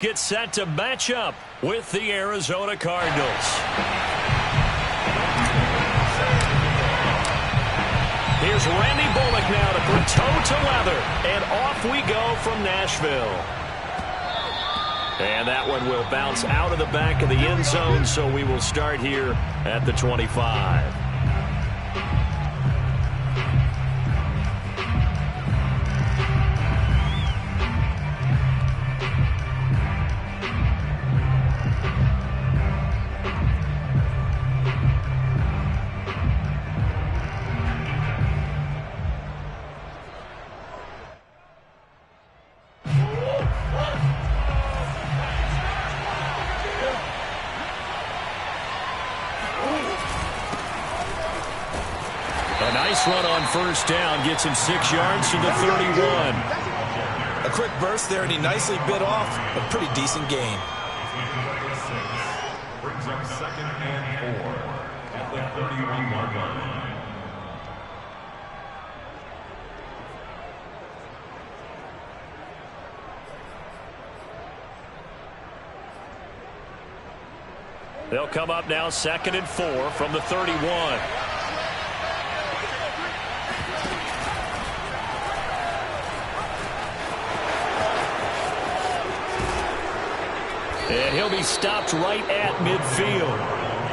Gets set to match up with the Arizona Cardinals. Here's Randy Bullock now to put toe to leather, and off we go from Nashville. And that one will bounce out of the back of the end zone, so we will start here at the 25. Run on first down gets him 6 yards to the 31. A quick burst there, and he nicely bit off a pretty decent gain. Brings up 2nd and 4 at the 31-yard line. They'll come up now 2nd and 4 from the 31. And he'll be stopped right at midfield.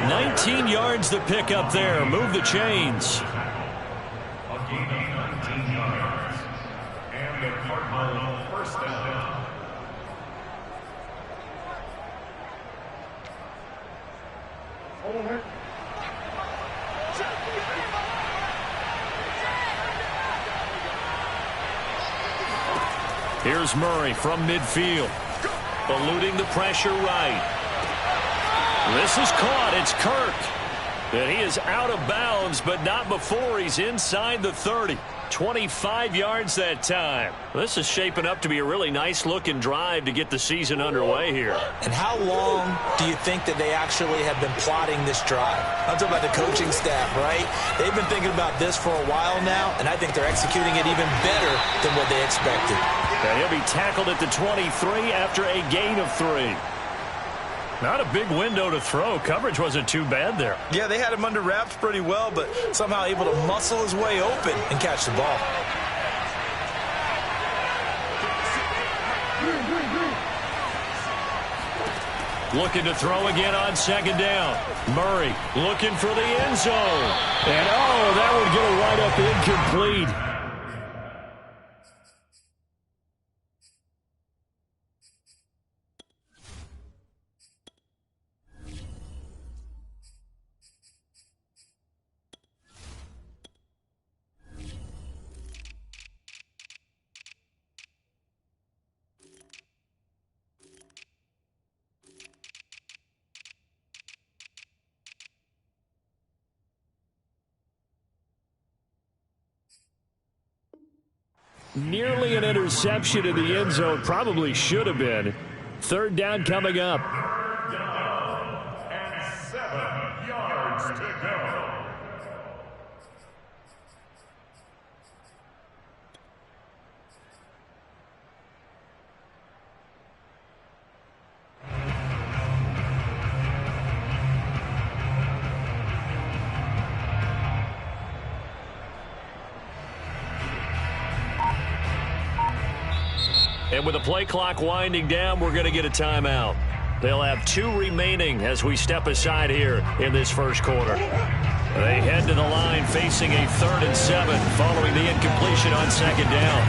19 yards to pick up there. Move the chains. A gain of 19 yards. And the Cardinals first down. Here's Murray from midfield. Eluding the pressure right. This is caught. It's Kirk. And he is out of bounds, but not before he's inside the 30. 25 yards that time. This is shaping up to be a really nice-looking drive to get the season underway here. And how long do you think that they actually have been plotting this drive? I'm talking about the coaching staff, right? They've been thinking about this for a while now, and I think they're executing it even better than what they expected. And he'll be tackled at the 23 after a gain of 3. Not a big window to throw. Coverage wasn't too bad there. Yeah, they had him under wraps pretty well, but somehow able to muscle his way open and catch the ball. Looking to throw again on 2nd down. Murray looking for the end zone. And, oh, that would get a right-up incomplete. Nearly an interception in the end zone. Probably should have been. 3rd down coming up. Down and 7 yards to go. And with the play clock winding down, we're going to get a timeout. They'll have 2 remaining as we step aside here in this first quarter. They head to the line facing a 3rd and 7 following the incompletion on 2nd down.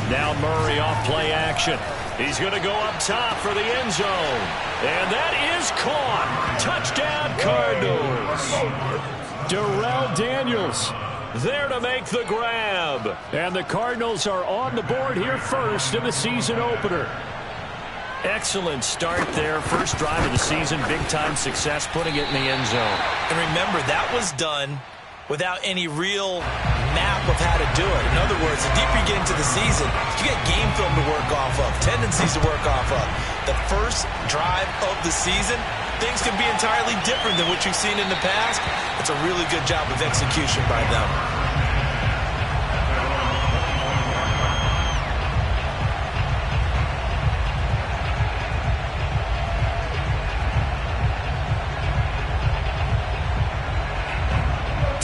Now Murray off play action. He's going to go up top for the end zone. And that is caught. Touchdown Cardinals. Darrell Daniels there to make the grab. And the Cardinals are on the board here first in the season opener. Excellent start there. First drive of the season. Big-time success putting it in the end zone. And remember, that was done without any real map of how to do it. In other words, the deeper you get into the season, you get game film to work off of, tendencies to work off of. The first drive of the season, things can be entirely different than what you've seen in the past. It's a really good job of execution by them.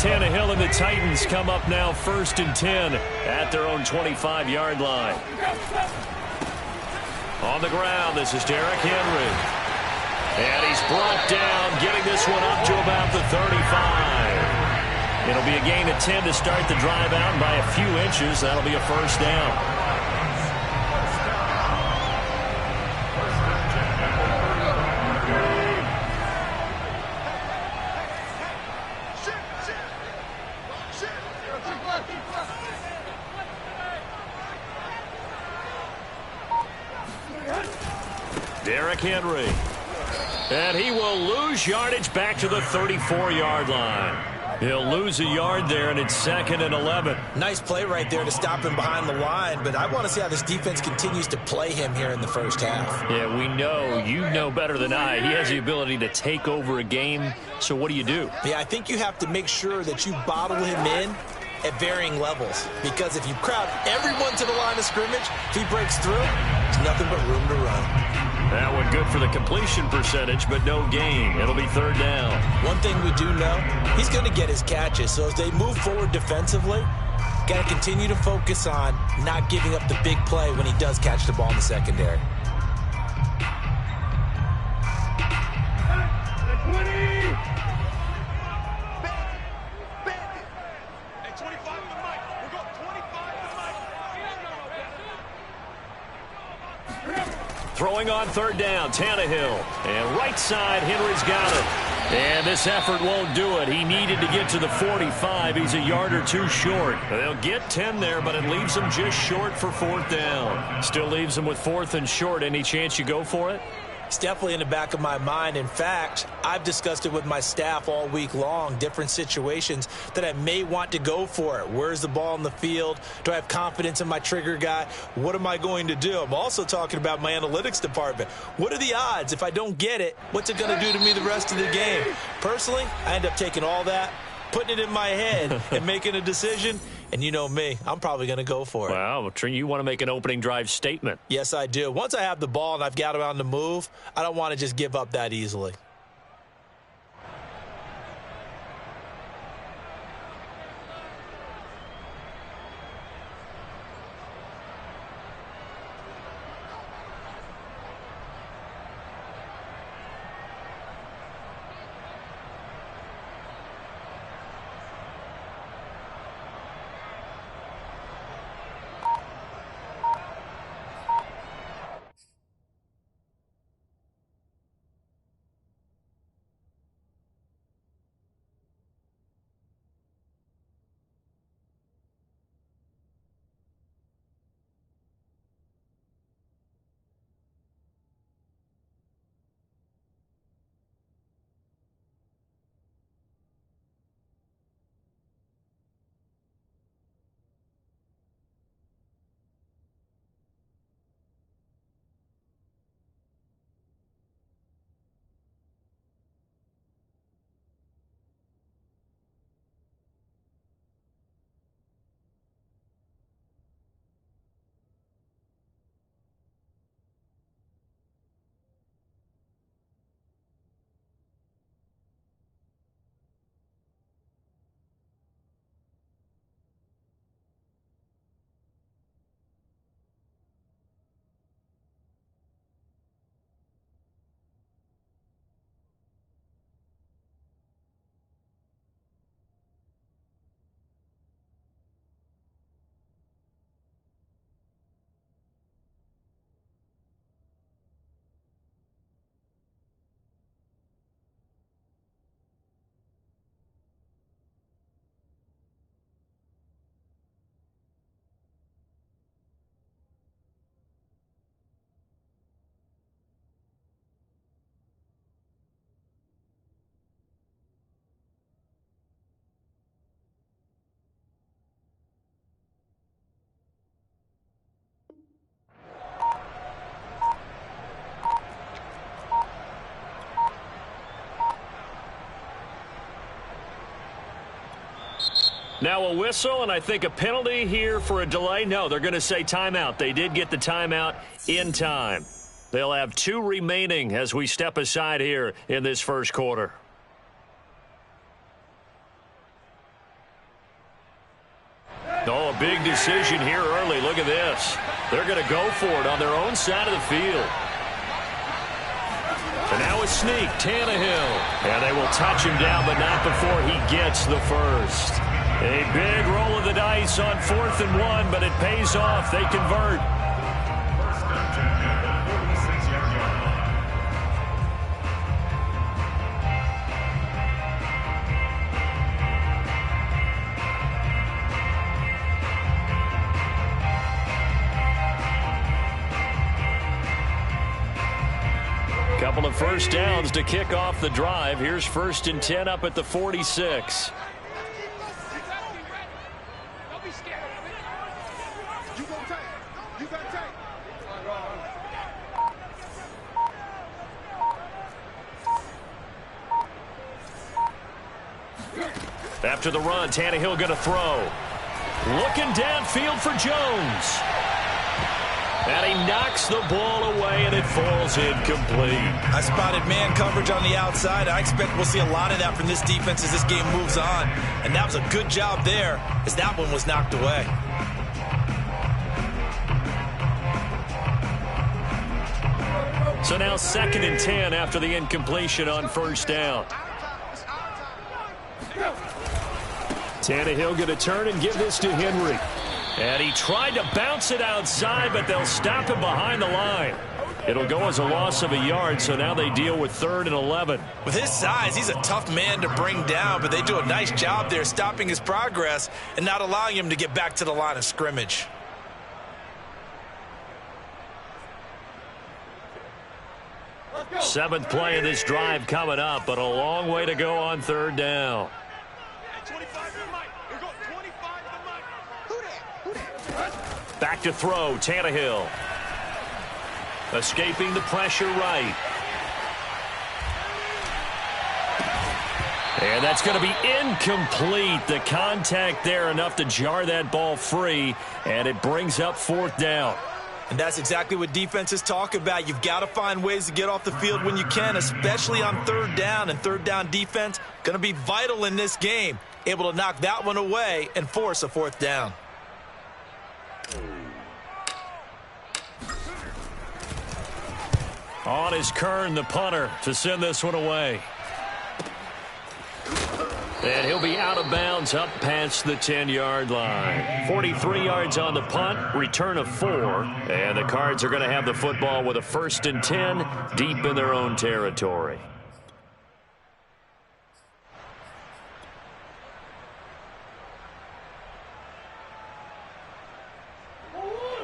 Tannehill and the Titans come up now 1st and 10 at their own 25-yard line. On the ground, this is Derrick Henry. And he's brought down, getting this one up to about the 35. It'll be a gain of 10 to start the drive out, and by a few inches, that'll be a first down. Derrick Henry. And he will lose yardage back to the 34-yard line. He'll lose a yard there, and it's 2nd and 11. Nice play right there to stop him behind the line, but I want to see how this defense continues to play him here in the first half. Yeah, we know. You know better than I. He has the ability to take over a game, so what do you do? Yeah, I think you have to make sure that you bottle him in at varying levels, because if you crowd everyone to the line of scrimmage, if he breaks through, there's nothing but room to run. That one good for the completion percentage, but no gain. It'll be 3rd down. One thing we do know, he's going to get his catches. So as they move forward defensively, got to continue to focus on not giving up the big play when he does catch the ball in the secondary. Throwing on 3rd down, Tannehill. And right side, Henry's got it. And this effort won't do it. He needed to get to the 45. He's a yard or two short. They'll get 10 there, but it leaves them just short for 4th down. Still leaves them with 4th and short. Any chance you go for it? It's definitely in the back of my mind. In fact, I've discussed it with my staff all week long, different situations that I may want to go for it. Where's the ball in the field? Do I have confidence in my trigger guy? What am I going to do? I'm also talking about my analytics department. What are the odds? If I don't get it, what's it going to do to me the rest of the game? Personally, I end up taking all that, putting it in my head, and making a decision. And you know me, I'm probably going to go for it. Wow, you want to make an opening drive statement. Yes, I do. Once I have the ball and I've got it on the move, I don't want to just give up that easily. Now a whistle, and I think a penalty here for a delay. No, they're going to say timeout. They did get the timeout in time. They'll have 2 remaining as we step aside here in this first quarter. a big decision here early. Look at this. They're going to go for it on their own side of the field. And now a sneak, Tannehill. And they will touch him down, but not before he gets the first. A big roll of the dice on 4th and 1, but it pays off. They convert. Couple of first downs to kick off the drive. Here's 1st and 10 up at the 46. After the run, Tannehill going to throw. Looking downfield for Jones. And he knocks the ball away, and it falls incomplete. I spotted man coverage on the outside. I expect we'll see a lot of that from this defense as this game moves on. And that was a good job there as that one was knocked away. So now 2nd and 10 after the incompletion on 1st down. Tannehill going to turn and give this to Henry. And he tried to bounce it outside, but they'll stop him behind the line. It'll go as a loss of a yard, so now they deal with 3rd and 11. With his size, he's a tough man to bring down, but they do a nice job there stopping his progress and not allowing him to get back to the line of scrimmage. Seventh play of this drive coming up, but a long way to go on 3rd down. Back to throw, Tannehill. Escaping the pressure right. And that's going to be incomplete. The contact there enough to jar that ball free, and it brings up 4th down. And that's exactly what defenses talk about. You've got to find ways to get off the field when you can, especially on 3rd down. And 3rd down defense going to be vital in this game. Able to knock that one away and force a 4th down. On is Kern, the punter, to send this one away. And he'll be out of bounds up past the 10-yard line. 43 yards on the punt, return of 4. And the Cards are going to have the football with a 1st and 10 deep in their own territory.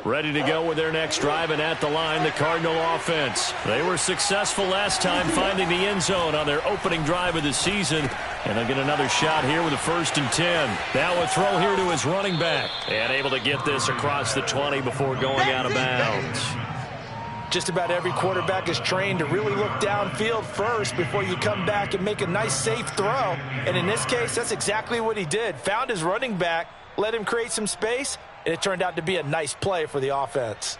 Ready to go with their next drive, and at the line, the Cardinal offense. They were successful last time finding the end zone on their opening drive of the season, and they'll get another shot here with a 1st and 10. Now a throw here to his running back, and able to get this across the 20 before going out of bounds. Just about every quarterback is trained to really look downfield first before you come back and make a nice, safe throw. And in this case, that's exactly what he did. Found his running back, let him create some space, and it turned out to be a nice play for the offense.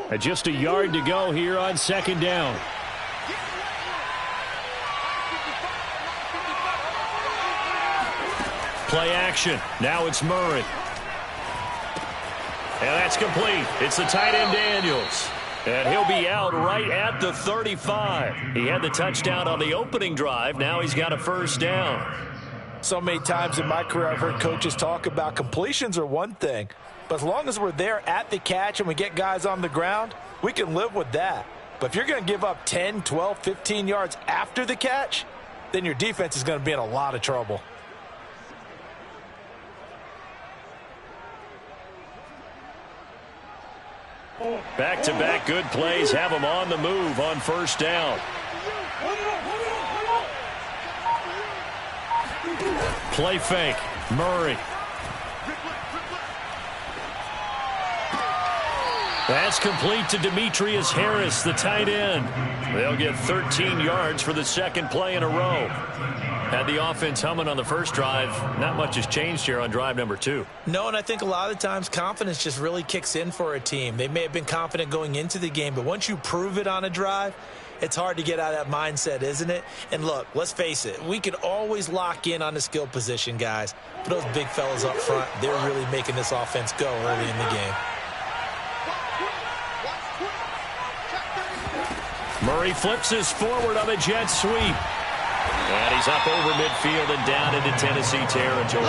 And just a yard to go here on 2nd down. Play action. Now it's Murray. And that's complete. It's the tight end Daniels. And he'll be out right at the 35. He had the touchdown on the opening drive. Now he's got a 1st down. So many times in my career I've heard coaches talk about completions are one thing, but as long as we're there at the catch and we get guys on the ground, we can live with that. But if you're going to give up 10, 12, 15 yards after the catch, then your defense is going to be in a lot of trouble. Back-to-back good plays have them on the move on 1st down. Play fake. Murray. That's complete to Demetrius Harris, the tight end. They'll get 13 yards for the 2nd play in a row. Had the offense humming on the first drive. Not much has changed here on drive number 2. No, and I think a lot of times confidence just really kicks in for a team. They may have been confident going into the game, but once you prove it on a drive, It's hard to get out of that mindset, isn't it? And look, let's face it, we can always lock in on the skill position, guys. But those big fellas up front, they're really making this offense go early in the game. Murray flips us forward on a jet sweep. And he's up over midfield and down into Tennessee territory.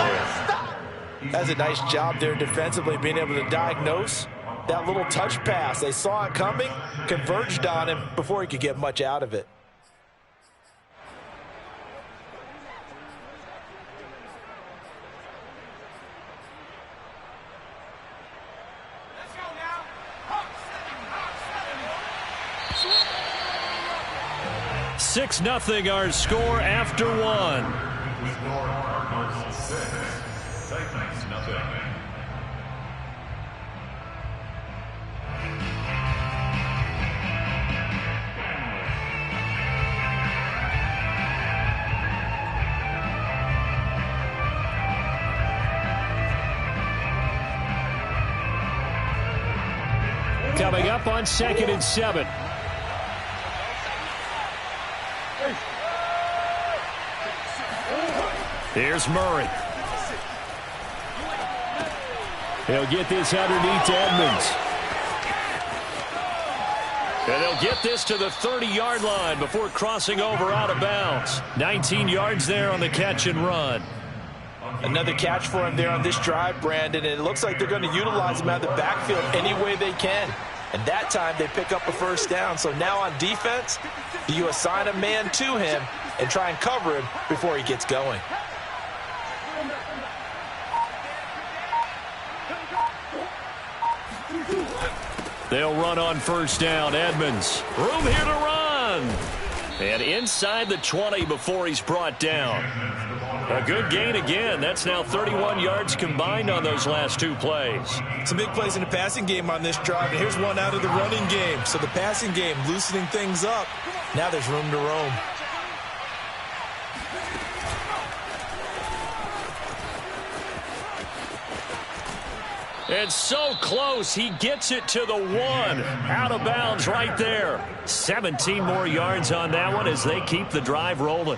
That's a nice job there defensively, being able to diagnose that little touch pass. They saw it coming, converged on him before he could get much out of it. Let's go now. 6-0 our score after one. We score Cardinals 6, Titans nothing. Coming up on 2nd and 7. Here's Murray. He'll get this underneath to Edmonds. And they'll get this to the 30-yard line before crossing over out of bounds. 19 yards there on the catch and run. Another catch for him there on this drive, Brandon, and it looks like they're going to utilize him out of the backfield any way they can. And that time they pick up a first down. So now on defense, you assign a man to him and try and cover him before he gets going. They'll run on first down. Edmonds. Room here to run. And inside the 20 before he's brought down. A good gain again. That's now 31 yards combined on those last two plays. Some big plays in the passing game on this drive. And here's one out of the running game. So the passing game loosening things up. Now there's room to roam. It's so close. He gets it to the 1. Out of bounds right there. 17 more yards on that one as they keep the drive rolling.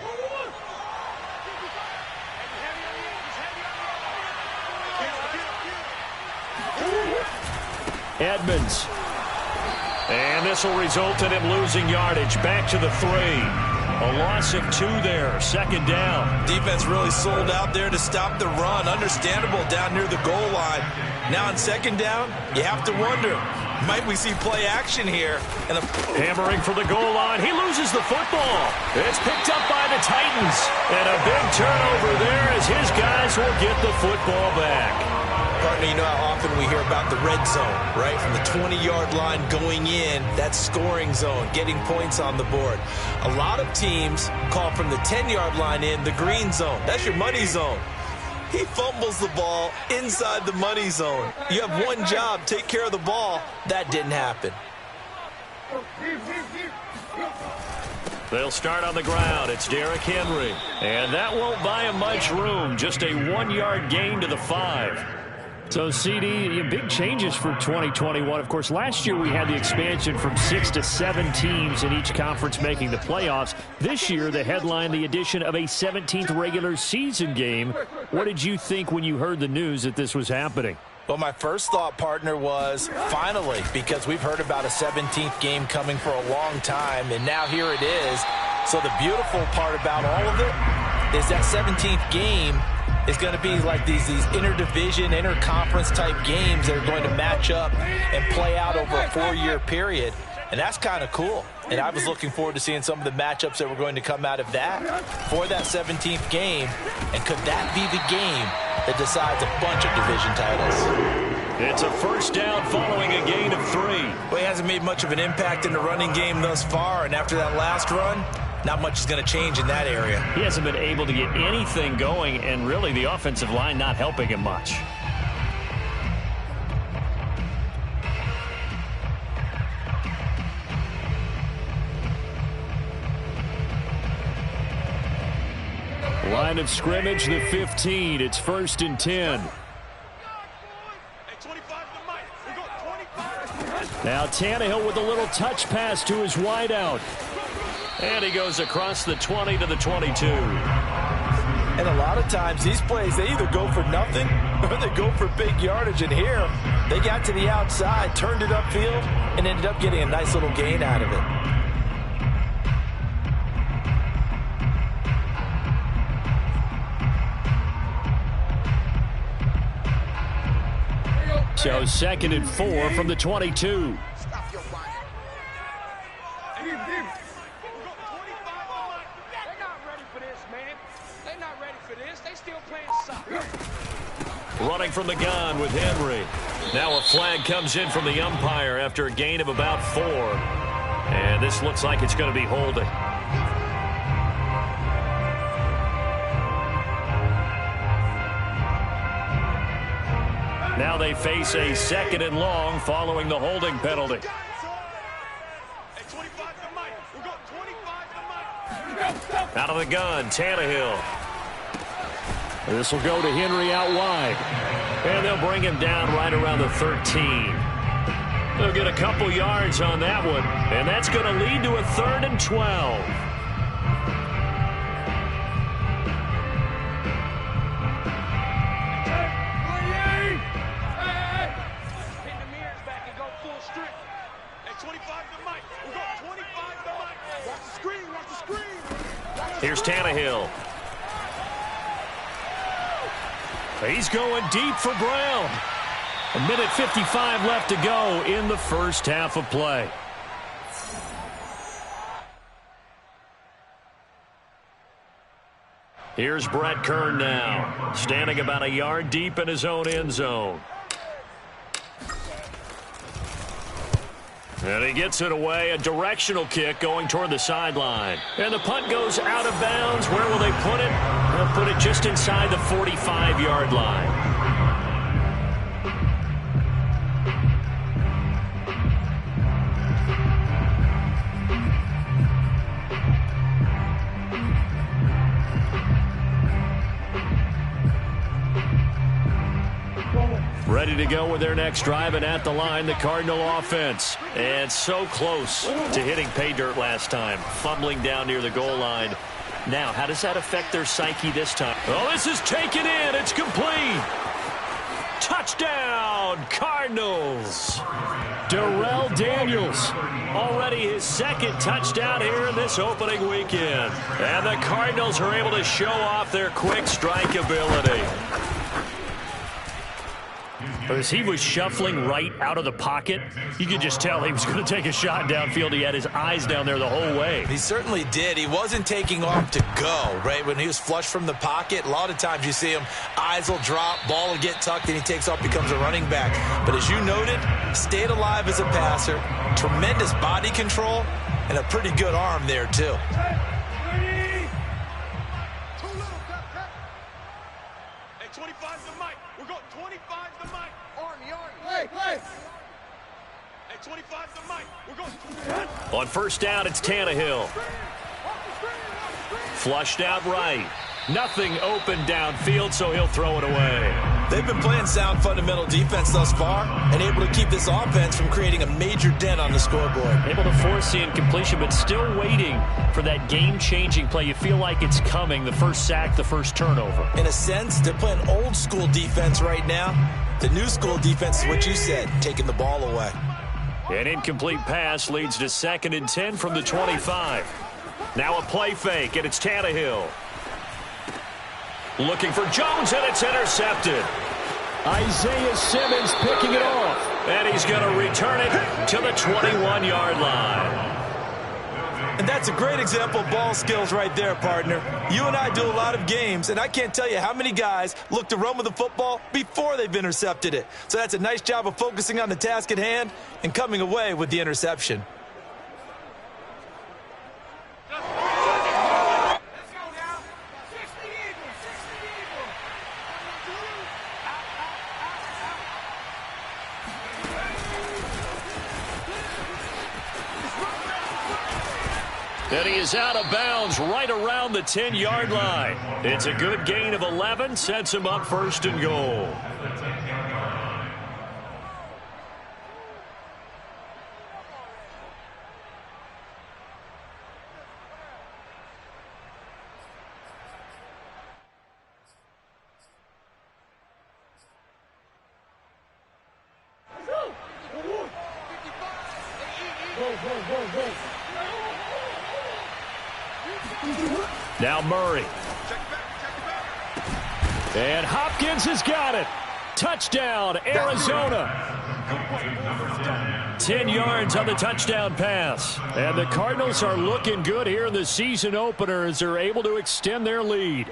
Edmonds. And this will result in him losing yardage. Back to the 3. A loss of 2 there. 2nd down. Defense really sold out there to stop the run. Understandable down near the goal line. Now on 2nd down, you have to wonder, might we see play action here? And hammering for the goal line. He loses the football. It's picked up by the Titans. And a big turnover there as his guys will get the football back. Partner, you know how often we hear about the red zone, right? From the 20-yard line going in, that scoring zone, getting points on the board. A lot of teams call from the 10-yard line in the green zone. That's your money zone. He fumbles the ball inside the money zone. You have one job, take care of the ball. That didn't happen. They'll start on the ground. It's Derrick Henry. And that won't buy him much room. Just a 1-yard gain to the 5. So, CD, big changes for 2021. Of course, last year we had the expansion from 6 to 7 teams in each conference making the playoffs. This year, the headline, the addition of a 17th regular season game. What did you think when you heard the news that this was happening? Well, my first thought, partner, was finally, because we've heard about a 17th game coming for a long time, and now here it is. So the beautiful part about all of it is that 17th game is going to be like these interdivision, interconference type games that are going to match up and play out over a 4-year period. And that's kind of cool. And I was looking forward to seeing some of the matchups that were going to come out of that for that 17th game. And could that be the game that decides a bunch of division titles? It's a first down following a gain of 3. Well, he hasn't made much of an impact in the running game thus far. And after that last run, not much is going to change in that area. He hasn't been able to get anything going, and really the offensive line not helping him much. Line of scrimmage, the 15. It's 1st and 10. Now Tannehill with a little touch pass to his wideout. And he goes across the 20 to the 22. And a lot of times these plays, they either go for nothing or they go for big yardage. And here, they got to the outside, turned it upfield, and ended up getting a nice little gain out of it. So 2nd and 4 from the 22. Running from the gun with Henry. Now a flag comes in from the umpire after a gain of about 4. And this looks like it's going to be holding. Now they face a 2nd and long following the holding penalty. Out of the gun, Tannehill. This will go to Henry out wide. And they'll bring him down right around the 13. They'll get a couple yards on that one. And that's going to lead to a 3rd and 12. Here's Tannehill. He's going deep for Brown. 1:55 left to go in the first half of play. Here's Brett Kern now, standing about a yard deep in his own end zone. And he gets it away, a directional kick going toward the sideline. And the punt goes out of bounds. Where will they put it? They'll put it just inside the 45-yard line. Ready to go with their next drive, and at the line, the Cardinal offense. And so close to hitting pay dirt last time, fumbling down near the goal line. Now, how does that affect their psyche this time? Oh, this is taken in. It's complete. Touchdown, Cardinals. Darrell Daniels. Already his 2nd touchdown here in this opening weekend. And the Cardinals are able to show off their quick strike ability. As he was shuffling right out of the pocket, you could just tell he was going to take a shot downfield. He had his eyes down there the whole way. He certainly did. He wasn't taking off to go, right? When he was flush from the pocket, a lot of times you see him, eyes will drop, ball will get tucked, and he takes off, becomes a running back. But as you noted, stayed alive as a passer, tremendous body control, and a pretty good arm there, too. On first down, it's Tannehill. Flushed out right. Nothing open downfield, so he'll throw it away. They've been playing sound fundamental defense thus far and able to keep this offense from creating a major dent on the scoreboard. Able to force the incompletion, but still waiting for that game-changing play. You feel like it's coming, the first sack, the first turnover. In a sense, they're playing old-school defense right now. The new-school defense is what you said, taking the ball away. An incomplete pass leads to 2nd and 10 from the 25. Now a play fake, and it's Tannehill. Looking for Jones, and it's intercepted. Isaiah Simmons picking it off. And he's going to return it to the 21-yard line. And that's a great example of ball skills right there, partner. You and I do a lot of games, and I can't tell you how many guys look to run with the football before they've intercepted it. So that's a nice job of focusing on the task at hand and coming away with the interception. And he is out of bounds right around the 10-yard line. It's a good gain of 11, sets him up 1st and goal. Now Murray. And Hopkins has got it. Touchdown, Arizona. 10 yards on the touchdown pass. And the Cardinals are looking good here in the season opener as they're able to extend their lead.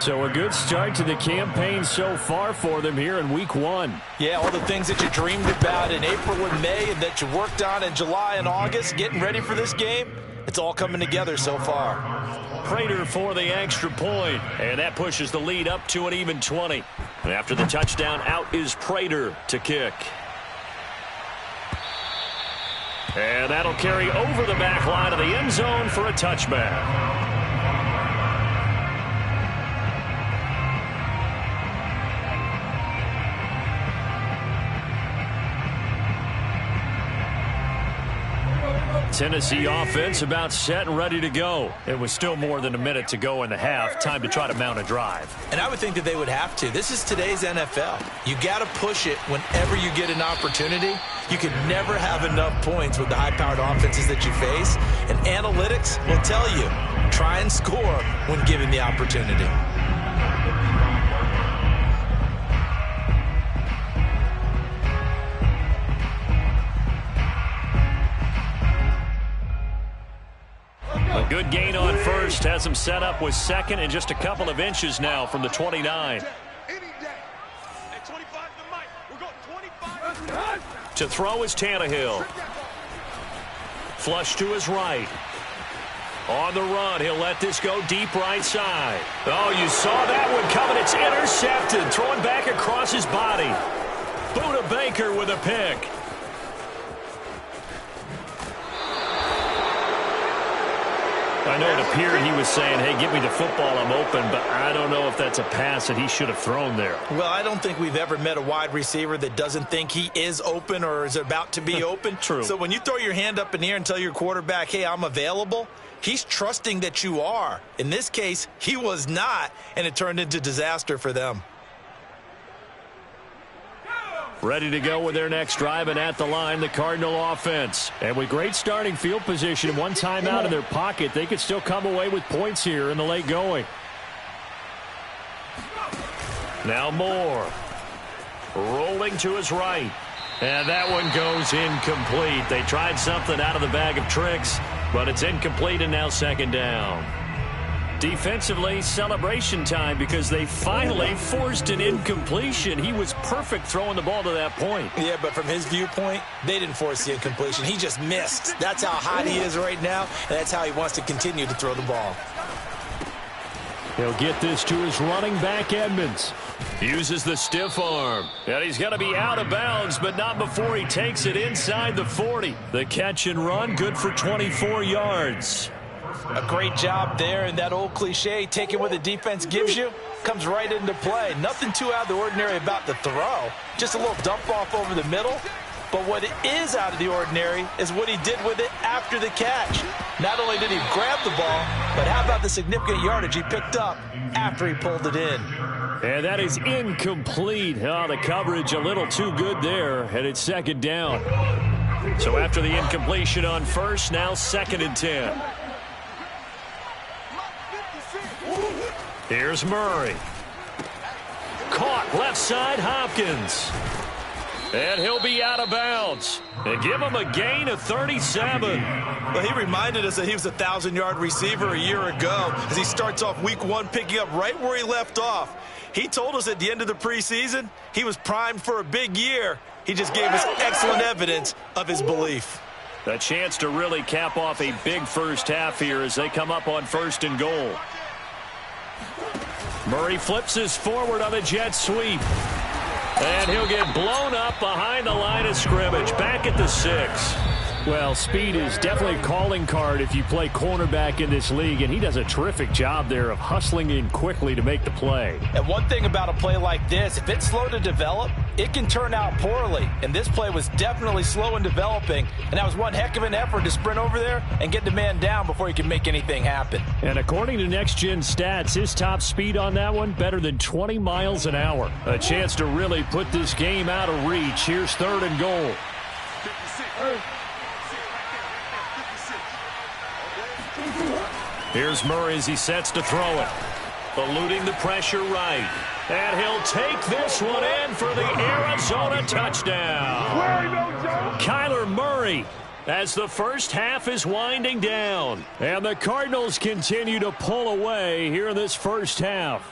So a good start to the campaign so far for them here in week 1. Yeah, all the things that you dreamed about in April and May and that you worked on in July and August, getting ready for this game, it's all coming together so far. Prater for the extra point, and that pushes the lead up to an even 20. And after the touchdown, out is Prater to kick. And that'll carry over the back line of the end zone for a touchback. Tennessee offense about set and ready to go. It was still more than a minute to go in the half. Time to try to mount a drive. And I would think that they would have to. This is today's NFL. You got to push it whenever you get an opportunity. You can never have enough points with the high-powered offenses that you face. And analytics will tell you, try and score when given the opportunity. A good gain on first has him set up with second and just a couple of inches now from the 29. To throw is Tannehill. Flush to his right. On the run, he'll let this go deep right side. Oh, you saw that one coming. It's intercepted. Throwing back across his body. Buda Baker with a pick. I know it appeared he was saying, hey, give me the football, I'm open, but I don't know if that's a pass that he should have thrown there. Well, I don't think we've ever met a wide receiver that doesn't think he is open or is about to be open. True. So when you throw your hand up in the air and tell your quarterback, hey, I'm available, he's trusting that you are. In this case, he was not, and it turned into disaster for them. Ready to go with their next drive, and at the line, the Cardinal offense. And with great starting field position and one timeout in their pocket, they could still come away with points here in the late going. Now Moore. Rolling to his right. And that one goes incomplete. They tried something out of the bag of tricks, but it's incomplete and now second down. Defensively, celebration time because they finally forced an incompletion. He was perfect throwing the ball to that point. Yeah, but from his viewpoint, they didn't force the incompletion. He just missed. That's how hot he is right now, and that's how he wants to continue to throw the ball. He'll get this to his running back, Edmonds. Uses the stiff arm. And he's going to be out of bounds, but not before he takes it inside the 40. The catch and run, good for 24 yards. A great job there, and that old cliche, taking what the defense gives you, comes right into play. Nothing too out of the ordinary about the throw. Just a little dump off over the middle. But what is out of the ordinary is what he did with it after the catch. Not only did he grab the ball, but how about the significant yardage he picked up after he pulled it in. And that is incomplete. Oh, the coverage a little too good there, and it's second down. So after the incompletion on first, now second and 10. Here's Murray. Caught left side, Hopkins. And he'll be out of bounds. And give him a gain of 37. Well, he reminded us that he was a 1,000-yard receiver a year ago as he starts off week 1 picking up right where he left off. He told us at the end of the preseason he was primed for a big year. He just gave us excellent evidence of his belief. A chance to really cap off a big first half here as they come up on first and goal. Murray flips his forward on the jet sweep. And he'll get blown up behind the line of scrimmage. Back at the 6. Well, speed is definitely a calling card if you play cornerback in this league, and he does a terrific job there of hustling in quickly to make the play. And one thing about a play like this, if it's slow to develop, it can turn out poorly. And this play was definitely slow in developing, and that was one heck of an effort to sprint over there and get the man down before he could make anything happen. And according to Next Gen Stats, his top speed on that one, better than 20 miles an hour. A chance to really put this game out of reach. Here's third and goal. Here's Murray as he sets to throw it. Eluding the pressure right. And he'll take this one in for the Arizona touchdown. Kyler Murray as the first half is winding down. And the Cardinals continue to pull away here in this first half.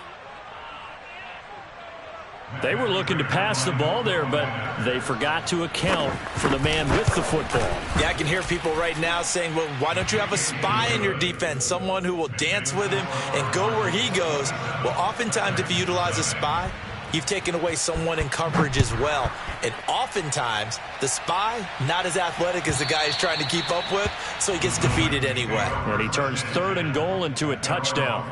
They were looking to pass the ball there, but they forgot to account for the man with the football. Yeah, I can hear people right now saying, well, why don't you have a spy in your defense, someone who will dance with him and go where he goes? Well, oftentimes if you utilize a spy, you've taken away someone in coverage as well. And oftentimes, the spy, not as athletic as the guy he's trying to keep up with, so he gets defeated anyway. And he turns 3rd and goal into a touchdown.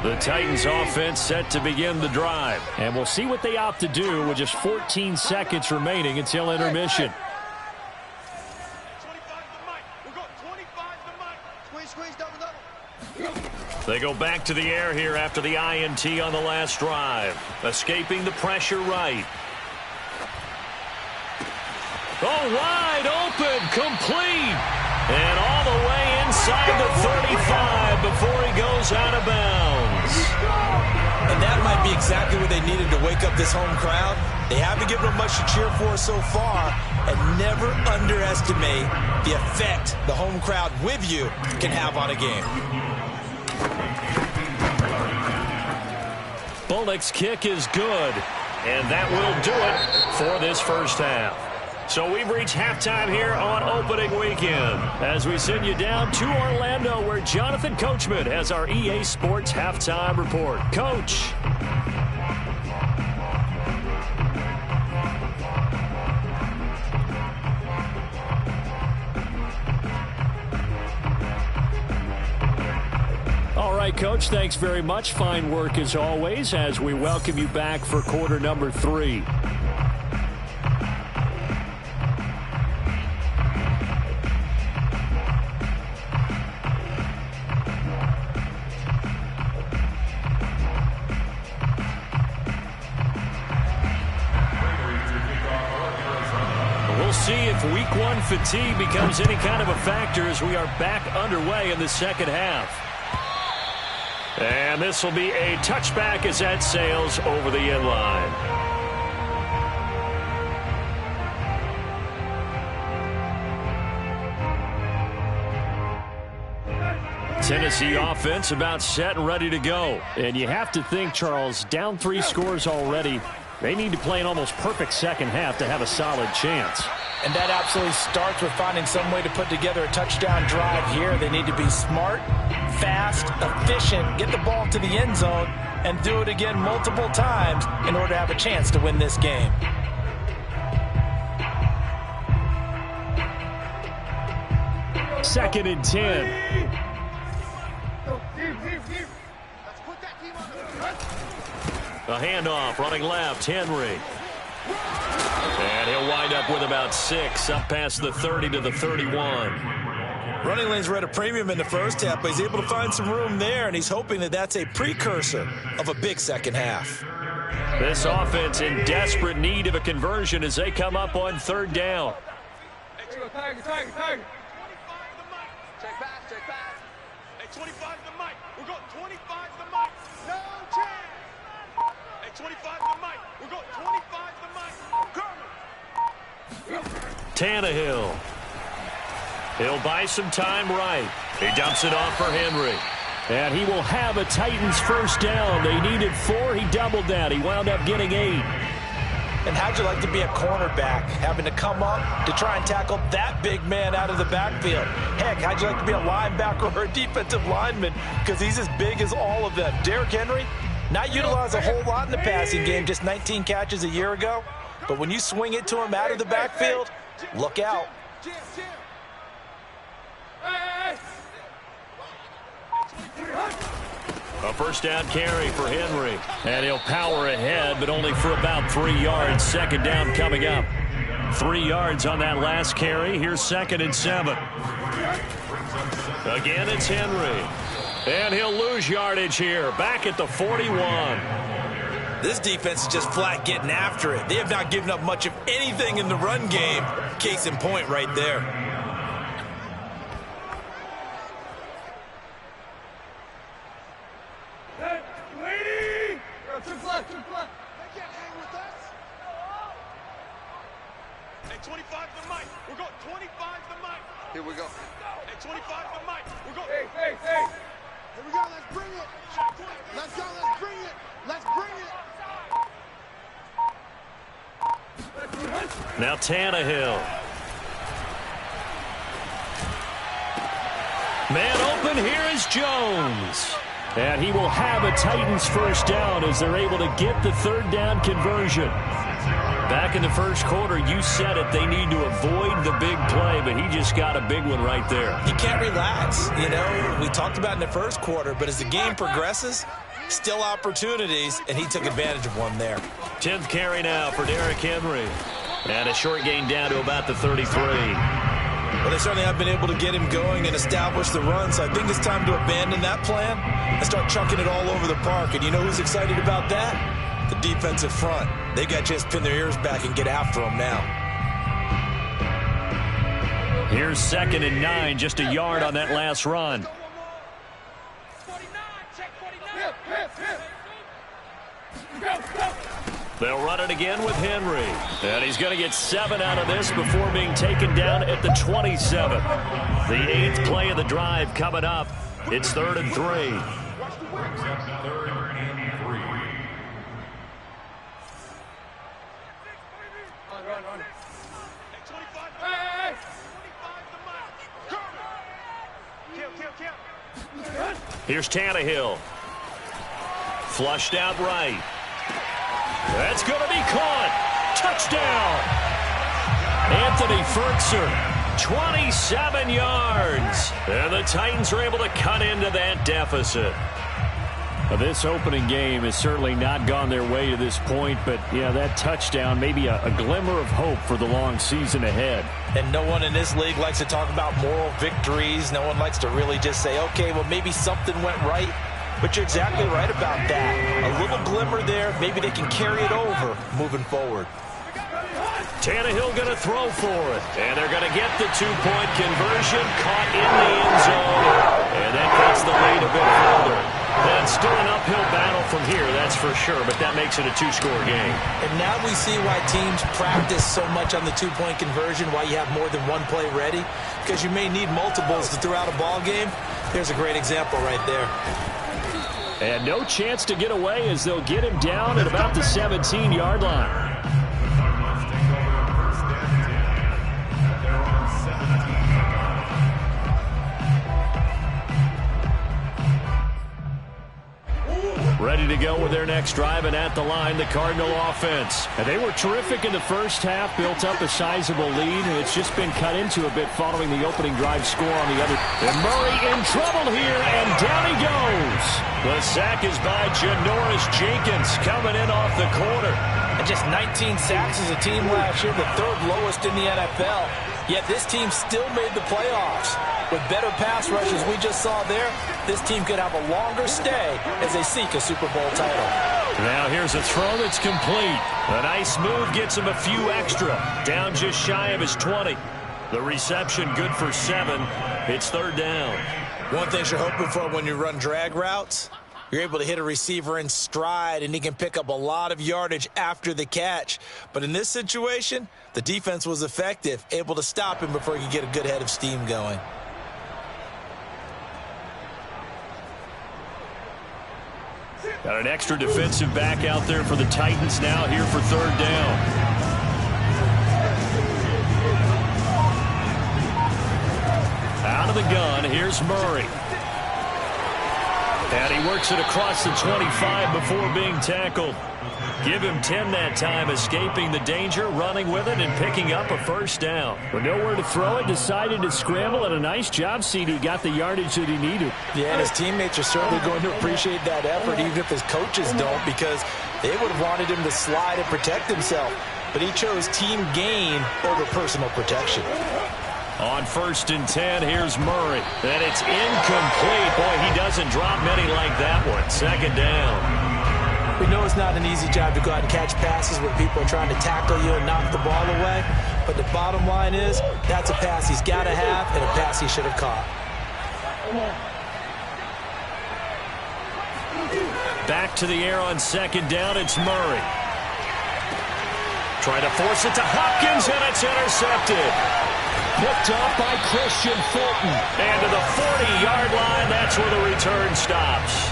The Titans offense set to begin the drive. And we'll see what they opt to do with just 14 seconds remaining until intermission. They go back to the air here after the INT on the last drive. Escaping the pressure right. Oh, wide open, complete. And all the way inside the 35 before he goes out of bounds. And that might be exactly what they needed to wake up this home crowd. They haven't given them much to cheer for so far, and never underestimate the effect the home crowd with you can have on a game. Bullock's kick is good, and that will do it for this first half. So we've reached halftime here on opening weekend as we send you down to Orlando where Jonathan Coachman has our EA Sports halftime report. Coach. All right, Coach, thanks very much. Fine work as always as we welcome you back for quarter number 3. See if week 1 fatigue becomes any kind of a factor as we are back underway in the second half. And this will be a touchback as that sails over the end line. Tennessee offense about set and ready to go. And you have to think, Charles, down 3 scores already. They need to play an almost perfect second half to have a solid chance. And that absolutely starts with finding some way to put together a touchdown drive here. They need to be smart, fast, efficient, get the ball to the end zone, and do it again multiple times in order to have a chance to win this game. Second and 10. A handoff, running left, Henry. And he'll wind up with about 6, up past the 30 to the 31. Running lanes were at a premium in the first half, but he's able to find some room there, and he's hoping that that's a precursor of a big second half. This offense in desperate need of a conversion as they come up on 3rd down. Check back. Hey, 25 to the mic. We're going 25 to the mic. No chance. Hey, 25 to the mic. We're going 25 to the mic. Tannehill. He'll buy some time right. He dumps it off for Henry. And he will have a Titans first down. They needed 4. He doubled that. He wound up getting 8. And how'd you like to be a cornerback, having to come up to try and tackle that big man out of the backfield? Heck, how'd you like to be a linebacker or a defensive lineman? Because he's as big as all of them. Derrick Henry, not utilized a whole lot in the passing game, just 19 catches a year ago. But when you swing it to him out of the backfield, look out. A first down carry for Henry. And he'll power ahead, but only for about 3 yards. Second down coming up. 3 yards on that last carry. Here's 2nd and 7. Again, it's Henry. And he'll lose yardage here, back at the 41. This defense is just flat getting after it. They have not given up much of anything in the run game. Case in point right there. Lady! Trip left. They can't hang with us. Hey, 25 to Mike. We're going 25 to Mike. Here we go. Hey, 25 to Mike. We're going. Hey. Here we go. Let's bring it. Let's go. Let's bring it. Let's bring it. Now Tannehill. Man open, here is Jones. And he will have a Titans first down as they're able to get the third down conversion. Back in the first quarter, you said it, they need to avoid the big play, but he just got a big one right there. You can't relax. You know, we talked about in the first quarter, but as the game progresses, still opportunities, and he took advantage of one there. 10th carry now for Derrick Henry. And a short gain down to about the 33. Well, they certainly have been able to get him going and establish the run, so I think it's time to abandon that plan and start chucking it all over the park. And you know who's excited about that? The defensive front. They got a chance to pin their ears back and get after him now. Here's 2nd and 9, just a yard on that last run. 49, check 49. They'll run it again with Henry. And he's going to get 7 out of this before being taken down at the 27. The 8th play of the drive coming up. It's 3rd and 3. Brings up 3rd and 3. Here's Tannehill. Flushed out right. That's going to be caught. Touchdown. Anthony Fertzer, 27 yards. And the Titans are able to cut into that deficit. This opening game has certainly not gone their way to this point, but, yeah, that touchdown, maybe a glimmer of hope for the long season ahead. And no one in this league likes to talk about moral victories. No one likes to really just say, okay, well, maybe something went right. But you're exactly right about that. A little glimmer there. Maybe they can carry it over moving forward. Tannehill going to throw for it. And they're going to get the 2-point conversion. Caught in the end zone. And that cuts the lead a bit further. That's still an uphill battle from here, that's for sure. But that makes it a 2-score game. And now we see why teams practice so much on the 2-point conversion, why you have more than one play ready. Because you may need multiples to throw out a ball game. There's a great example right there. And no chance to get away as they'll get him down at about the 17-yard line. Ready to go with their next drive, and at the line, the Cardinal offense. And they were terrific in the first half, built up a sizable lead, and it's just been cut into a bit following the opening drive score on the other. And Murray in trouble here, and down he goes. The sack is by Janoris Jenkins, coming in off the corner. And just 19 sacks as a team last year, the 3rd lowest in the NFL. Yet this team still made the playoffs. With better pass rushes we just saw there, this team could have a longer stay as they seek a Super Bowl title. Now here's a throw that's complete. A nice move gets him a few extra. Down just shy of his 20. The reception good for 7. It's 3rd down. One thing you're hoping for when you run drag routes, you're able to hit a receiver in stride, and he can pick up a lot of yardage after the catch. But in this situation, the defense was effective, able to stop him before he could get a good head of steam going. Got an extra defensive back out there for the Titans now here for 3rd down. Out of the gun, here's Murray. And he works it across the 25 before being tackled. Give him 10 that time, escaping the danger, running with it, and picking up a first down. With nowhere to throw it, decided to scramble, and a nice job, CD. Got the yardage that he needed. Yeah, and his teammates are certainly going to appreciate that effort, even if his coaches don't, because they would have wanted him to slide and protect himself. But he chose team gain over personal protection. On 1st and 10, here's Murray. And it's incomplete. Boy, he doesn't drop many like that one. 2nd down. We know it's not an easy job to go out and catch passes when people are trying to tackle you and knock the ball away. But the bottom line is, that's a pass he's got to have and a pass he should have caught. Back to the air on 2nd down, it's Murray. Trying to force it to Hopkins, and it's intercepted. Picked up by Christian Fulton. And to the 40-yard line, that's where the return stops.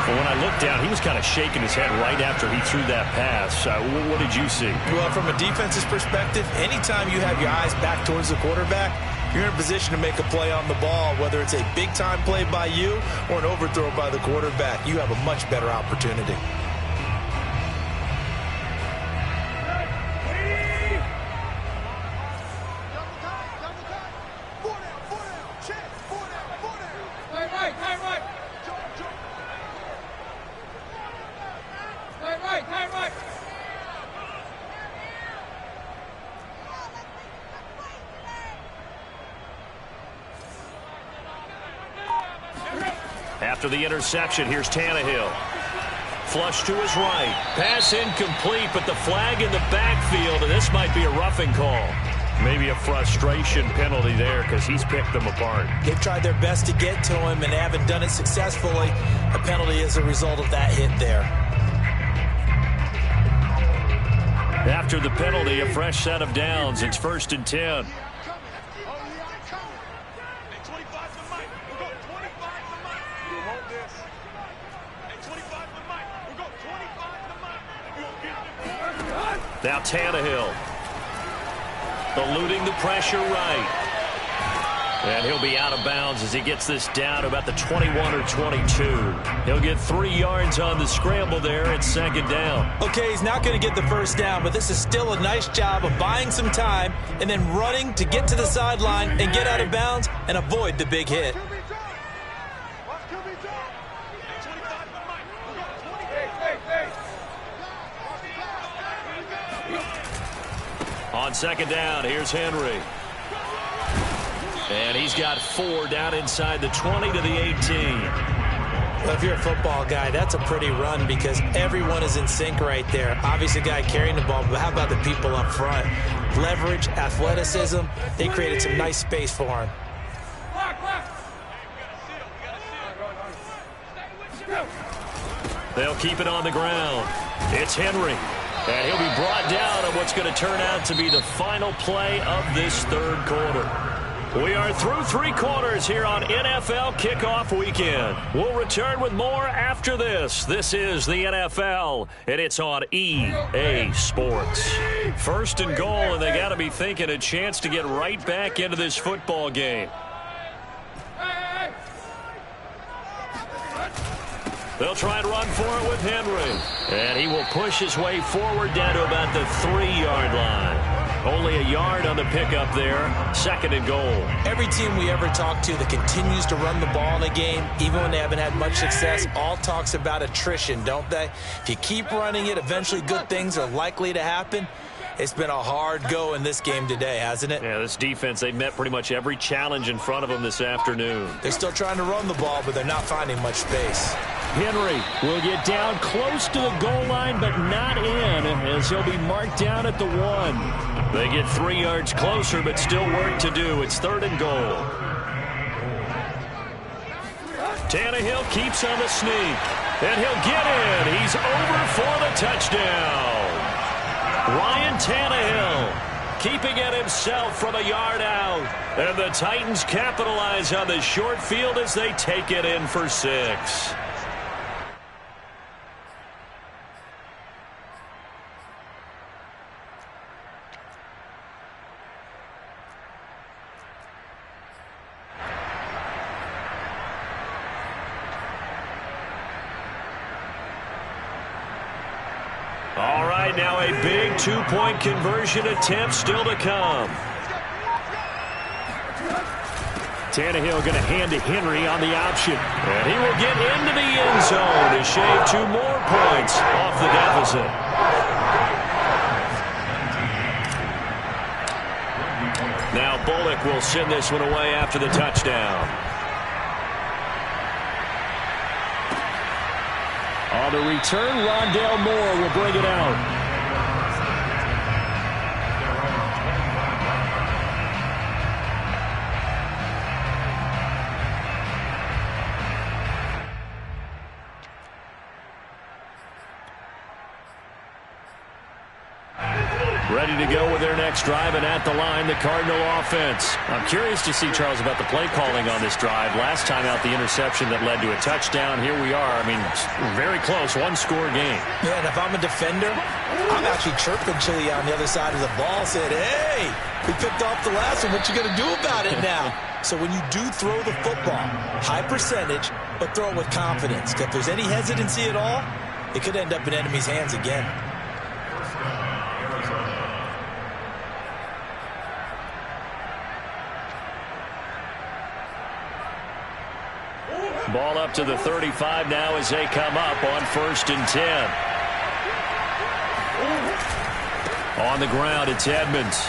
But when I looked down, he was kind of shaking his head right after he threw that pass. What did you see? Well, from a defense's perspective, anytime you have your eyes back towards the quarterback, you're in a position to make a play on the ball, whether it's a big-time play by you or an overthrow by the quarterback. You have a much better opportunity. After the interception, here's Tannehill. Flush to his right. Pass incomplete, but the flag in the backfield, and this might be a roughing call. Maybe a frustration penalty there because he's picked them apart. They've tried their best to get to him and haven't done it successfully. A penalty is a result of that hit there. After the penalty, a fresh set of downs. It's 1st and 10. Now Tannehill eluding the pressure right. And he'll be out of bounds as he gets this down to about the 21 or 22. He'll get 3 yards on the scramble there. It's 2nd down. Okay, he's not going to get the 1st down, but this is still a nice job of buying some time and then running to get to the sideline and get out of bounds and avoid the big hit. On 2nd down, here's Henry. And he's got 4 down inside the 20 to the 18. Well, if you're a football guy, that's a pretty run because everyone is in sync right there. Obviously, the guy carrying the ball, but how about the people up front? Leverage, athleticism, they created some nice space for him. They'll keep it on the ground. It's Henry. And he'll be brought down on what's going to turn out to be the final play of this 3rd quarter. We are through 3 quarters here on NFL Kickoff Weekend. We'll return with more after this. This is the NFL, and it's on EA Sports. 1st and goal, and they got to be thinking a chance to get right back into this football game. They'll try and run for it with Henry. And he will push his way forward down to about the 3-yard line. Only a yard on the pickup there. 2nd and goal. Every team we ever talk to that continues to run the ball in a game, even when they haven't had much success, all talks about attrition, don't they? If you keep running it, eventually good things are likely to happen. It's been a hard go in this game today, hasn't it? Yeah, this defense, they met pretty much every challenge in front of them this afternoon. They're still trying to run the ball, but they're not finding much space. Henry will get down close to the goal line, but not in, as he'll be marked down at the 1. They get 3 yards closer, but still work to do. It's 3rd and goal. Tannehill keeps on the sneak, and he'll get in. He's over for the touchdown. Ryan Tannehill keeping it himself from a yard out. And the Titans capitalize on the short field as they take it in for 6. All right, now a big 2-point conversion attempt still to come. Tannehill going to hand to Henry on the option. And he will get into the end zone to shave 2 more points off the deficit. Now Bullock will send this one away after the touchdown. On the return, Rondale Moore will bring it out. Ready to go with their next drive, and at the line, the Cardinal offense. I'm curious to see, Charles, about the play calling on this drive. Last time out, the interception that led to a touchdown. Here we are. I mean, very close, one-score game. Yeah, and if I'm a defender, I'm actually chirping Chili on the other side of the ball, saying, hey, we picked off the last one. What you going to do about it now? So when you do throw the football, high percentage, but throw it with confidence. If there's any hesitancy at all, it could end up in enemy's hands again. Ball up to the 35 now as they come up on 1st and 10. On the ground, it's Edmonds.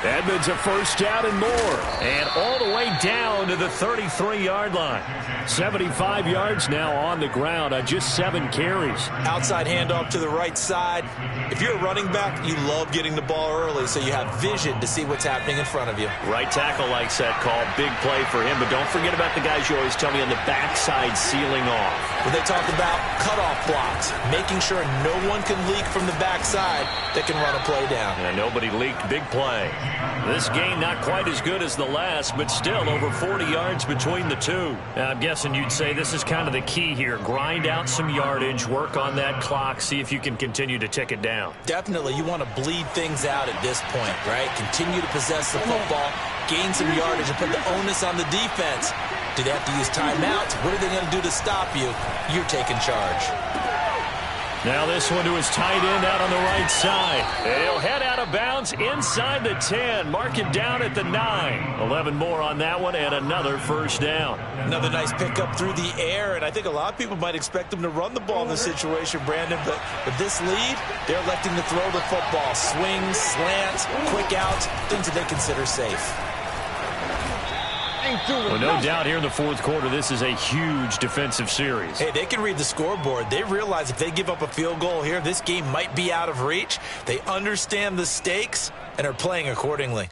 Edmonds a first down and more. And all the way down to the 33-yard line. 75 yards now on the ground on just 7 carries. Outside handoff to the right side. If you're a running back, you love getting the ball early so you have vision to see what's happening in front of you. Right tackle likes that call. Big play for him. But don't forget about the guys you always tell me on the backside sealing off. When they talk about cutoff blocks, making sure no one can leak from the backside that can run a play down. And nobody leaked. Big play. This game not quite as good as the last, but still over 40 yards between the two. I'm guessing you'd say this is kind of the key here. Grind out some yardage, work on that clock, see if you can continue to tick it down. Definitely. You want to bleed things out at this point, right? Continue to possess the football, gain some yardage, and put the onus on the defense. Do they have to use timeouts? What are they going to do to stop you? You're taking charge. Now this one to his tight end out on the right side. And he'll head out of bounds inside the 10. Mark it down at the 9. 11 more on that one and another first down. Another nice pickup through the air, and I think a lot of people might expect them to run the ball in this situation, Brandon, but with this lead, they're electing to throw the football. Swings, slants, quick outs, things that they consider safe. Well, no doubt here in the 4th quarter, this is a huge defensive series. Hey, they can read the scoreboard. They realize if they give up a field goal here, this game might be out of reach. They understand the stakes and are playing accordingly.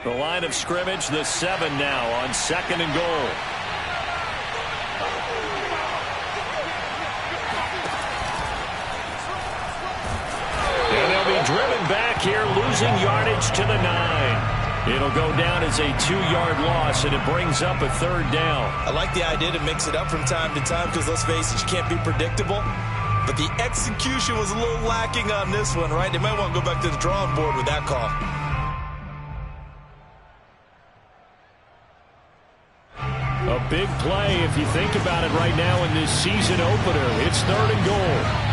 The line of scrimmage, the 7 now on 2nd and goal. Driven back here, losing yardage to the 9. It'll go down as a 2-yard loss, and it brings up a 3rd down. I like the idea to mix it up from time to time because, let's face it, you can't be predictable. But the execution was a little lacking on this one, right? They might want to go back to the drawing board with that call. A big play if you think about it right now in this season opener. It's 3rd and goal.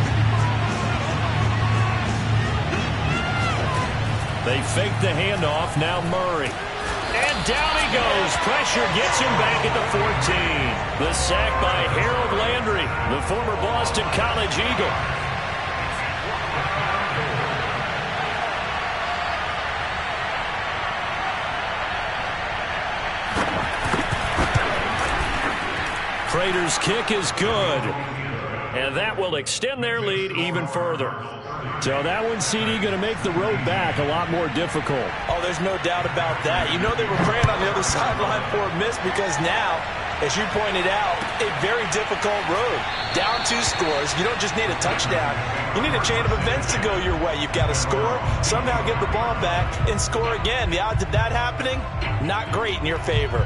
They fake the handoff. Now Murray. And down he goes. Pressure gets him back at the 14. The sack by Harold Landry, the former Boston College Eagle. Prater's kick is good. And that will extend their lead even further. So that one, CD, going to make the road back a lot more difficult. Oh, there's no doubt about that. You know they were praying on the other sideline for a miss because now, as you pointed out, a very difficult road. Down 2 scores. You don't just need a touchdown. You need a chain of events to go your way. You've got to score, somehow get the ball back, and score again. The odds of that happening, not great in your favor.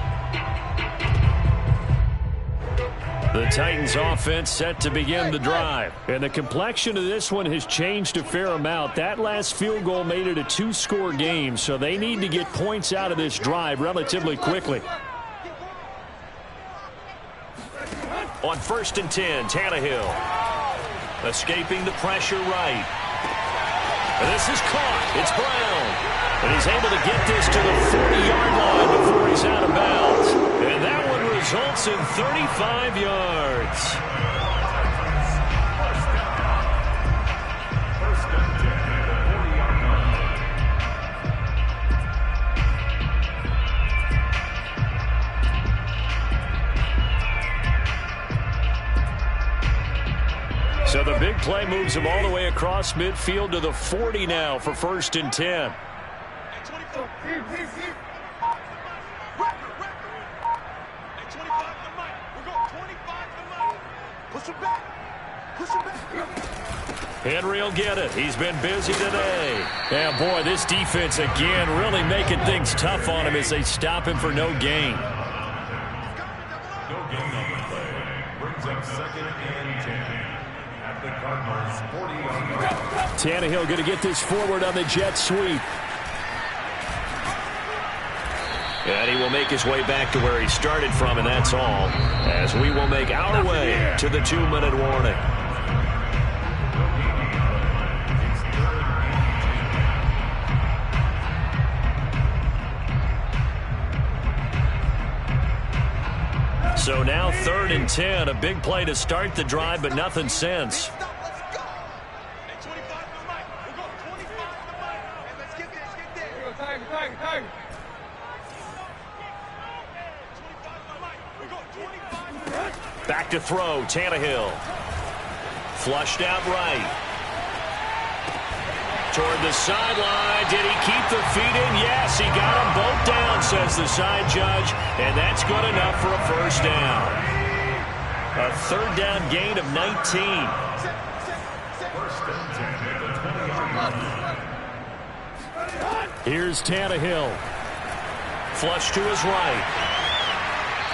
The Titans offense set to begin the drive. And the complexion of this one has changed a fair amount. That last field goal made it a 2-score game, so they need to get points out of this drive relatively quickly. On 1st and 10, Tannehill. Escaping the pressure right. And this is caught. It's Brown. And he's able to get this to the 40-yard line before he's out of bounds. And that one results in 35 yards. So the big play moves him all the way across midfield to the 40 now for 1st and 10. Henry will get it. He's been busy today. And, boy, this defense, again, really making things tough on him as they stop him for no gain. No gain on the play. Brings up 2nd and 10 at the Cardinals' 40-yard line. Tannehill going to get this forward on the jet sweep. And he will make his way back to where he started from, and that's all, as we will make our way to the 2-minute warning. So now 3rd and 10, a big play to start the drive, but nothing since. Back to throw, Tannehill. Flushed out right. Toward the sideline. Did he keep the feet in? Yes, he got them both down, says the side judge. And that's good enough for a 1st down. A 3rd down gain of 19. 1st and 10 at the 20-yard line. Here's Tannehill. Flush to his right.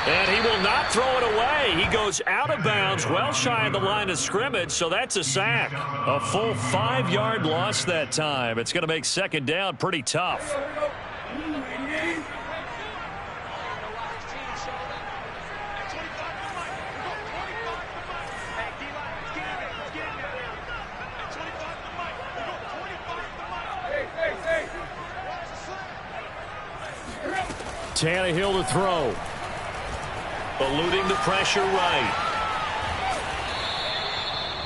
And he will not throw it away. He goes out of bounds, well shy of the line of scrimmage, so that's a sack. A full 5-yard loss that time. It's going to make 2nd down pretty tough. Tannehill to throw. Eluding the pressure right.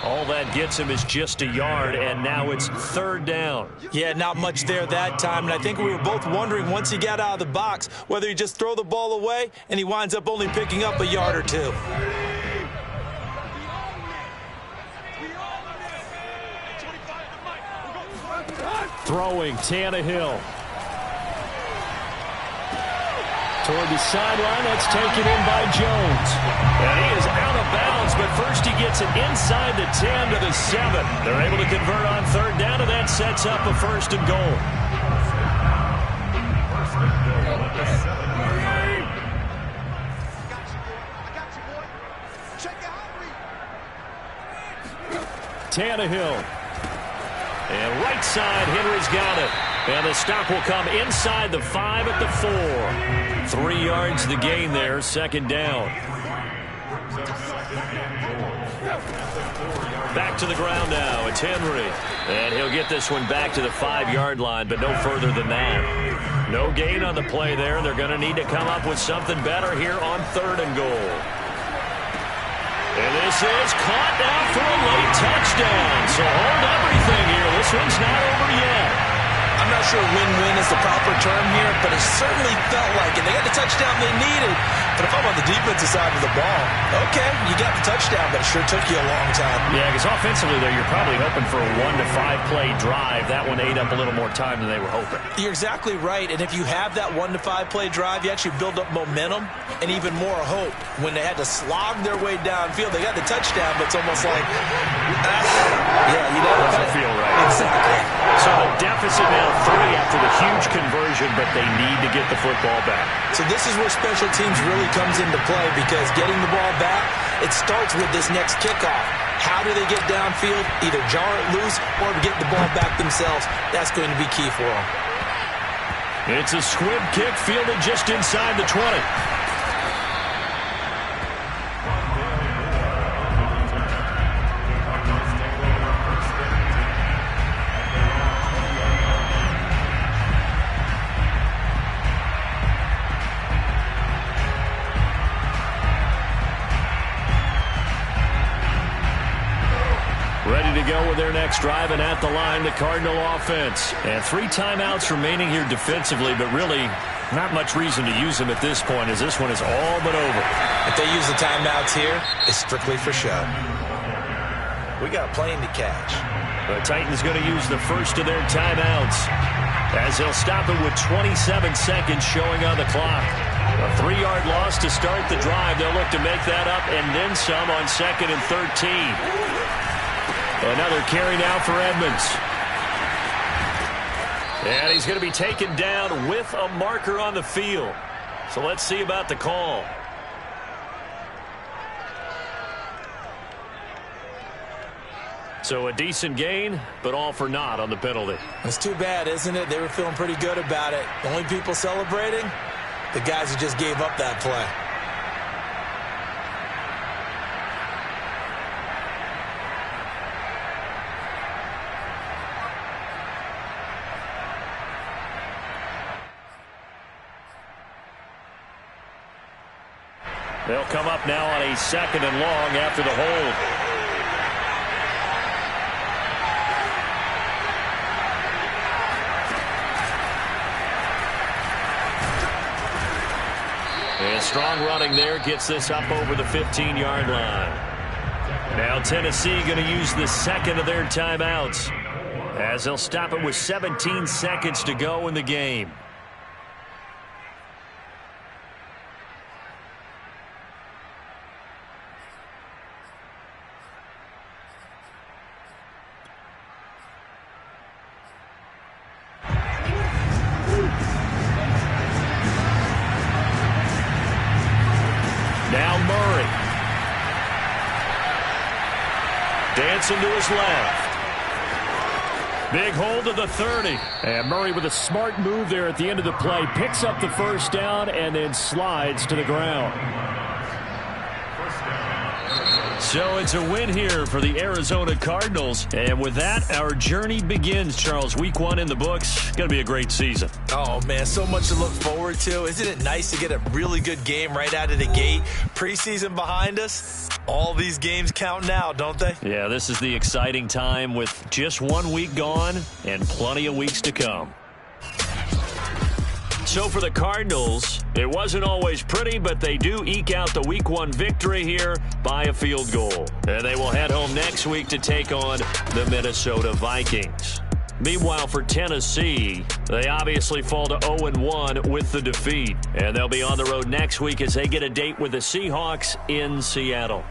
All that gets him is just a yard, and now it's 3rd down. Yeah, not much there that time, and I think we were both wondering once he got out of the box whether he just throw the ball away, and he winds up only picking up a yard or 2. Throwing, Tannehill. Toward the sideline, that's taken in by Jones. And he is out of bounds, but first he gets it inside the 10 to the 7. They're able to convert on 3rd down, and that sets up a 1st and goal. 1st and goal at the 7-yard line. Tannehill. And right side, Henry's got it. And the stop will come inside the 5 at the 4. 3 yards the gain there, 2nd down. Back to the ground now. It's Henry. And he'll get this one back to the 5-yard line, but no further than that. No gain on the play there. They're going to need to come up with something better here on 3rd and goal. And this is caught now for a late touchdown. So hold everything here. This one's not over yet. I'm not sure win-win is the proper term here, but it certainly felt like it. They got the touchdown they needed. But if I'm on the defensive side of the ball, okay, you got the touchdown, but it sure took you a long time. Yeah, because offensively, though, you're probably hoping for a 1 to 5 play drive. That one ate up a little more time than they were hoping. You're exactly right, and if you have that 1 to 5 play drive, you actually build up momentum and even more hope. When they had to slog their way downfield, they got the touchdown, but it's almost like, yeah, you know. Doesn't feel right. Exactly. So a deficit now 3 after the huge conversion, but they need to get the football back. So this is where special teams really comes into play, because getting the ball back, it starts with this next kickoff. How do they get downfield? Either jar it loose or get the ball back themselves. That's going to be key for them. It's a squib kick fielded just inside the 20. Ready to go with their next drive, and at the line, the Cardinal offense. And 3 timeouts remaining here defensively, but really not much reason to use them at this point, as this one is all but over. If they use the timeouts here, it's strictly for show. We got a plane to catch. The Titans going to use the first of their timeouts as they'll stop it with 27 seconds showing on the clock. A 3-yard loss to start the drive. They'll look to make that up and then some on 2nd and 13. Another carry now for Edmonds. And he's going to be taken down with a marker on the field. So let's see about the call. So a decent gain, but all for naught on the penalty. It's too bad, isn't it? They were feeling pretty good about it. The only people celebrating, the guys who just gave up that play. They'll come up now on a 2nd and long after the hold. And strong running there gets this up over the 15-yard line. Now Tennessee going to use the 2nd of their timeouts as they'll stop it with 17 seconds to go in the game. Now Murray. Dancing to his left. Big hold of the 30. And Murray with a smart move there at the end of the play. Picks up the first down and then slides to the ground. So it's a win here for the Arizona Cardinals. And with that, our journey begins, Charles. Week 1 in the books. Going to be a great season. Oh, man, so much to look forward to. Isn't it nice to get a really good game right out of the gate? Preseason behind us. All these games count now, don't they? Yeah, this is the exciting time with just 1 week gone and plenty of weeks to come. So for the Cardinals, it wasn't always pretty, but they do eke out the Week 1 victory here by a field goal. And they will head home next week to take on the Minnesota Vikings. Meanwhile, for Tennessee, they obviously fall to 0-1 with the defeat. And they'll be on the road next week as they get a date with the Seahawks in Seattle.